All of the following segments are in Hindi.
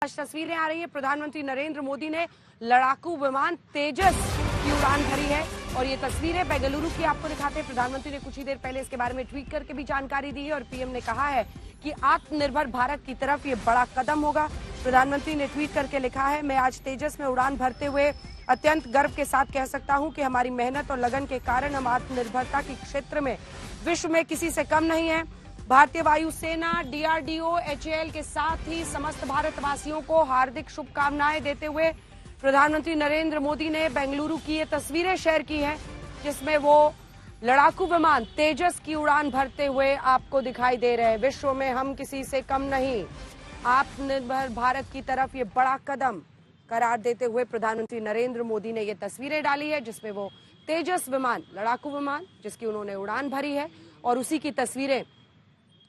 आज तस्वीरें आ रही है, प्रधानमंत्री नरेंद्र मोदी ने लड़ाकू विमान तेजस की उड़ान भरी है और ये तस्वीरें बेंगलुरु की आपको दिखाते हैं। प्रधानमंत्री ने कुछ ही देर पहले इसके बारे में ट्वीट करके भी जानकारी दी है और पीएम ने कहा है कि आत्मनिर्भर भारत की तरफ ये बड़ा कदम होगा। प्रधानमंत्री ने ट्वीट करके लिखा है, मैं आज तेजस में उड़ान भरते हुए अत्यंत गर्व के साथ कह सकता हूं कि हमारी मेहनत और लगन के कारण हम आत्मनिर्भरता के क्षेत्र में विश्व में किसी से कम नहीं है। भारतीय वायुसेना, डीआरडीओ, एचएएल के साथ ही समस्त भारतवासियों को हार्दिक शुभकामनाएं देते हुए प्रधानमंत्री नरेंद्र मोदी ने बेंगलुरु की ये तस्वीरें शेयर की हैं, जिसमें वो लड़ाकू विमान तेजस की उड़ान भरते हुए आपको दिखाई दे रहे हैं। विश्व में हम किसी से कम नहीं, आत्मनिर्भर भारत की तरफ ये बड़ा कदम करार देते हुए प्रधानमंत्री नरेंद्र मोदी ने ये तस्वीरें डाली है, जिसमें वो तेजस विमान, लड़ाकू विमान जिसकी उन्होंने उड़ान भरी है और उसी की तस्वीरें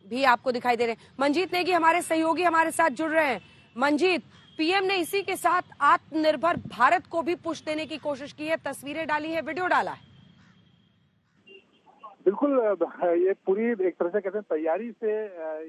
भी आपको दिखाई दे रहे हैं। मंजीत नेगी हमारे सहयोगी हमारे साथ जुड़ रहे हैं। मंजीत, पीएम ने इसी के साथ आत्मनिर्भर भारत को भी पुश देने की कोशिश की है, तस्वीरें डाली है, वीडियो डाला है। बिल्कुल, ये पूरी एक तरह से कहते हैं तैयारी से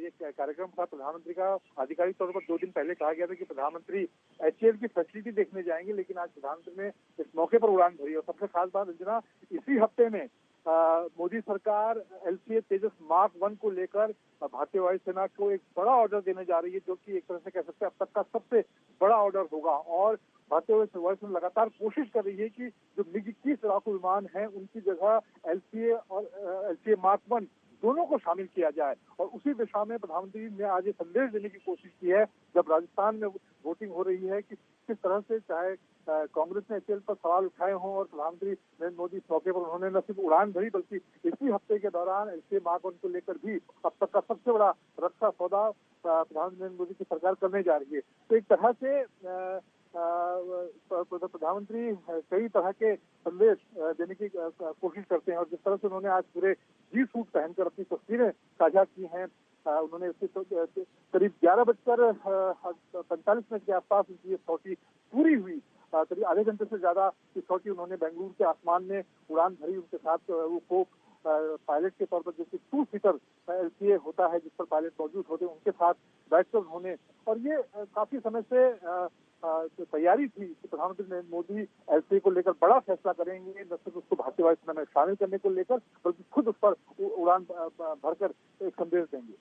ये कार्यक्रम था। प्रधानमंत्री का आधिकारिक तौर पर 2 दिन पहले कहा गया था कि प्रधानमंत्री एचएएल की फैसिलिटी देखने जाएंगे, लेकिन आज प्रधानमंत्री ने इस मौके पर उड़ान भरी। और सबसे खास बात रंजना, इसी हफ्ते में मोदी सरकार एलसीए तेजस मार्क 1 को लेकर भारतीय वायुसेना को एक बड़ा ऑर्डर देने जा रही है, जो कि एक तरह से कह सकते हैं अब तक का सबसे बड़ा ऑर्डर होगा। और भारतीय वायुसेना लगातार कोशिश कर रही है कि जो MiG-21 लड़ाकू विमान है उनकी जगह एलसीए और एलसीए मार्क 1 दोनों को शामिल किया जाए। और उसी दिशा में प्रधानमंत्री ने आज ये संदेश देने की कोशिश की है, जब राजस्थान में वोटिंग हो रही है, कि किस तरह से चाहे कांग्रेस ने एचएएल पर सवाल उठाए हों और प्रधानमंत्री नरेंद्र मोदी इस मौके पर उन्होंने न सिर्फ उड़ान भरी बल्कि इसी हफ्ते के दौरान एलसीए मार्क 1 को लेकर भी अब तक का सबसे बड़ा रक्षा सौदा प्रधानमंत्री नरेंद्र मोदी की सरकार करने जा रही है। तो एक तरह से प्रधानमंत्री कई तरह के संदेश देने की कोशिश करते हैं। और जिस तरह से उन्होंने आज पूरे जी सूट पहनकर अपनी तस्वीरें साझा की हैं, उन्होंने करीब 11:45 के आसपास उनकी ये सौटी पूरी हुई। करीब आधे घंटे से ज्यादा की सौटी उन्होंने बेंगलुरु के आसमान में उड़ान भरी। उनके साथ वो को पायलट के तौर पर जो कि 2 सीटर एलसीए होता है जिस पर पायलट मौजूद होते हैं, उनके साथ बैठकर उन्होंने, और ये काफी समय से तैयारी थी कि प्रधानमंत्री नरेंद्र मोदी एलसीए को लेकर बड़ा फैसला करेंगे, न सिर्फ उसको भारतीय वायुसेना में शामिल करने को लेकर बल्कि खुद उस पर उड़ान भरकर एक संदेश देंगे।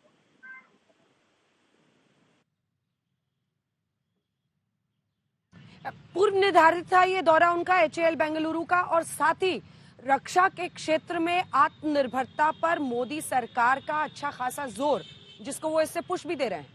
पूर्व निर्धारित था ये दौरा उनका एचएएल बेंगलुरु का, और साथ ही रक्षा के क्षेत्र में आत्मनिर्भरता पर मोदी सरकार का अच्छा खासा जोर, जिसको वो इससे पुश भी दे रहे हैं।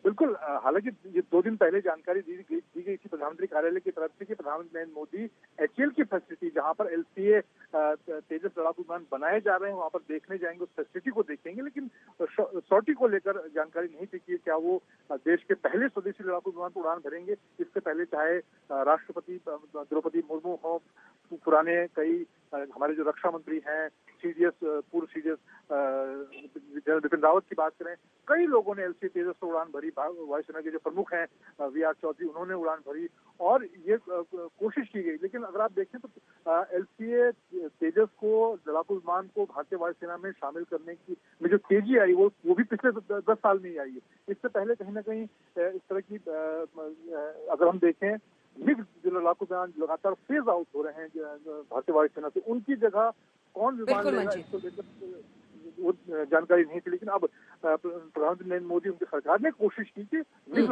बिल्कुल, हालांकि ये 2 दिन पहले जानकारी दी गई थी प्रधानमंत्री कार्यालय की तरफ से कि प्रधानमंत्री नरेंद्र मोदी एचएएल की फैसिलिटी, जहां पर एलसीए तेजस लड़ाकू विमान बनाए जा रहे हैं, वहां पर देखने जाएंगे, उस फैसिलिटी को देखेंगे। लेकिन सौटी को लेकर जानकारी नहीं थी कि क्या वो देश के पहले स्वदेशी लड़ाकू विमान पर उड़ान भरेंगे। इससे पहले चाहे राष्ट्रपति द्रौपदी मुर्मू हो, पुराने कई हमारे जो रक्षा मंत्री हैं, पूर्व सीडीएस जनरल बिपिन रावत की बात करें, कई लोगों ने एलसीए तेजस पर उड़ान भरी। वायुसेना के जो प्रमुख हैं वीआर चौधरी, उन्होंने उड़ान भरी और ये कोशिश की गई। लेकिन अगर आप देखें तो एलसीए तेजस को, लड़ाकू विमान को भारतीय वायुसेना में शामिल करने की में जो तेजी आई वो भी पिछले 10 साल में ही आई है। इससे पहले कहीं ना कहीं इस तरह की अगर हम देखें, मिग जो लड़ाकू विमान लगातार फेज आउट हो रहे हैं भारतीय वायुसेना से, उनकी जगह कौन विमान लेगा इसको लेकर वो जानकारी नहीं थी। लेकिन अब प्रधानमंत्री नरेंद्र मोदी, उनकी सरकार ने कोशिश की कि मिग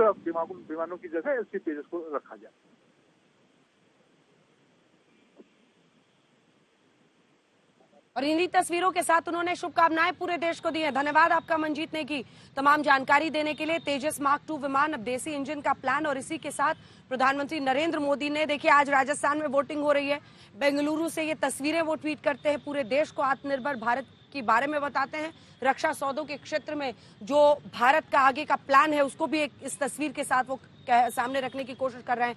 विमानों की जगह एलसीए तेजस को रखा जाए। और इन्हीं तस्वीरों के साथ उन्होंने शुभकामनाएं पूरे देश को दी है। धन्यवाद आपका मंजीत नेगी, तमाम जानकारी देने के लिए। तेजस मार्क 2 विमान, अब देसी इंजन का प्लान, और इसी के साथ प्रधानमंत्री नरेंद्र मोदी ने, देखिए आज राजस्थान में वोटिंग हो रही है, बेंगलुरु से ये तस्वीरें वो ट्वीट करते हैं, पूरे देश को आत्मनिर्भर भारत के बारे में बताते हैं। रक्षा सौदों के क्षेत्र में जो भारत का आगे का प्लान है उसको भी इस तस्वीर के साथ वो सामने रखने की कोशिश कर रहे हैं।